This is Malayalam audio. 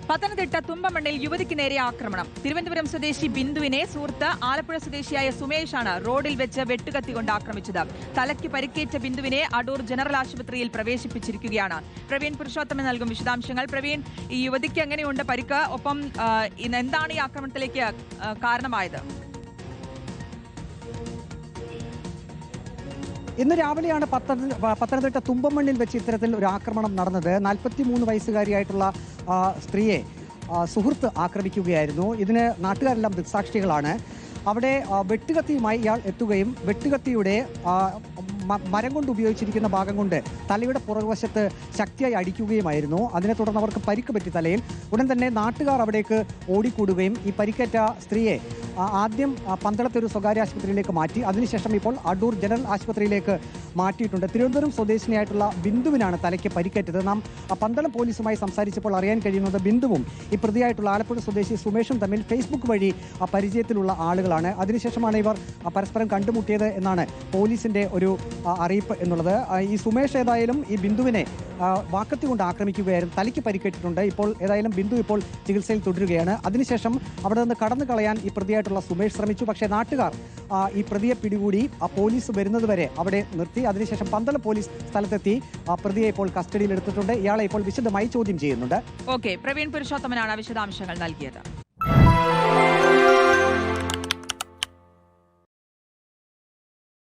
പത്തനംതിട്ട തുമ്പമണ്ണിൽ യുവതിക്ക് നേരെ ആക്രമണം. തിരുവനന്തപുരം സ്വദേശി ബിന്ദുവിനെ സുഹൃത്ത് ആലപ്പുഴ സ്വദേശിയായ സുമേഷാണ് റോഡിൽ വെച്ച് വെട്ടുകത്തികൊണ്ട് ആക്രമിച്ചത്. തലയ്ക്ക് പരിക്കേറ്റ ബിന്ദുവിനെ അടൂർ ജനറൽ ആശുപത്രിയിൽ പ്രവേശിപ്പിച്ചിരിക്കുകയാണ്. പ്രവീൺ പുരുഷോത്തമൻ നൽകും വിശദാംശങ്ങൾ. പ്രവീൺ, ഈ യുവതിക്ക് എങ്ങനെയുണ്ട് പരിക്ക്? ഒപ്പം എന്താണ് ഈ ആക്രമണത്തിലേക്ക് കാരണമായത്? ഇന്ന് രാവിലെയാണ് പത്തനംതിട്ട തുമ്പമണ്ണിൽ വെച്ച് ഇത്തരത്തിൽ ഒരു ആക്രമണം നടന്നത്. 43 വയസ്സുകാരിയായിട്ടുള്ള സ്ത്രീയെ സുഹൃത്ത് ആക്രമിക്കുകയായിരുന്നു. ഇതിന് നാട്ടുകാരെല്ലാം ദൃക്സാക്ഷികളാണ്. അവിടെ വെട്ടുകത്തിയുമായി ഇയാൾ എത്തുകയും വെട്ടുകത്തിയുടെ മരം കൊണ്ട് ഉപയോഗിച്ചിരിക്കുന്ന ഭാഗം കൊണ്ട് തലയുടെ പുറകുവശത്ത് ശക്തിയായി അടിക്കുകയുമായിരുന്നു. അതിനെ തുടർന്ന് അവർക്ക് പരിക്ക് പറ്റി തലയിൽ. ഉടൻ തന്നെ നാട്ടുകാർ അവിടേക്ക് ഓടിക്കൂടുകയും ഈ പരിക്കേറ്റ സ്ത്രീയെ ആദ്യം പന്തളത്തെ ഒരു സ്വകാര്യ ആശുപത്രിയിലേക്ക് മാറ്റി. അതിനുശേഷം ഇപ്പോൾ അടൂർ ജനറൽ ആശുപത്രിയിലേക്ക് മാറ്റിയിട്ടുണ്ട്. തിരുവനന്തപുരം സ്വദേശിനിയായിട്ടുള്ള ബിന്ദുവിനാണ് തലയ്ക്ക് പരിക്കേറ്റത്. നാം പന്തളം പോലീസുമായി സംസാരിച്ചപ്പോൾ അറിയാൻ കഴിയുന്നത് ബിന്ദുവും ഈ പ്രതിയായിട്ടുള്ള ആലപ്പുഴ സ്വദേശി സുമേഷും തമ്മിൽ ഫേസ്ബുക്ക് വഴി പരിചയത്തിലുള്ള ആളുകളാണ്. അതിനുശേഷമാണ് ഇവർ പരസ്പരം കണ്ടുമുട്ടിയത് എന്നാണ് പോലീസിന്റെ ഒരു അറിയിപ്പ് എന്നുള്ളത്. ഈ സുമേഷ് ഏതായാലും ഈ ബിന്ദുവിനെ വാക്കത്തി കൊണ്ട് ആക്രമിക്കുകയായിരുന്നു. തലയ്ക്ക് പരിക്കേറ്റിട്ടുണ്ട്. ഇപ്പോൾ ഏതായാലും ബിന്ദു ഇപ്പോൾ ചികിത്സയിൽ തുടരുകയാണ്. അതിനുശേഷം അവിടെ നിന്ന് കടന്നു കളയാൻ ഈ പ്രതിയായിട്ടുള്ള സുമേഷ് ശ്രമിച്ചു. പക്ഷേ നാട്ടുകാർ ഈ പ്രതിയെ പിടികൂടി പോലീസ് വരുന്നതുവരെ അവിടെ നിർത്തി. അതിനുശേഷം പന്തളം പോലീസ് സ്ഥലത്തെത്തി പ്രതിയെ ഇപ്പോൾ കസ്റ്റഡിയിൽ എടുത്തിട്ടുണ്ട്. ഇയാളെ ഇപ്പോൾ വിശദമായി ചോദ്യം ചെയ്യുന്നുണ്ട്. ഓക്കെ, പ്രവീൺ പുരുഷോത്തമനാണ് വിശദാംശങ്ങൾ നൽകിയത്.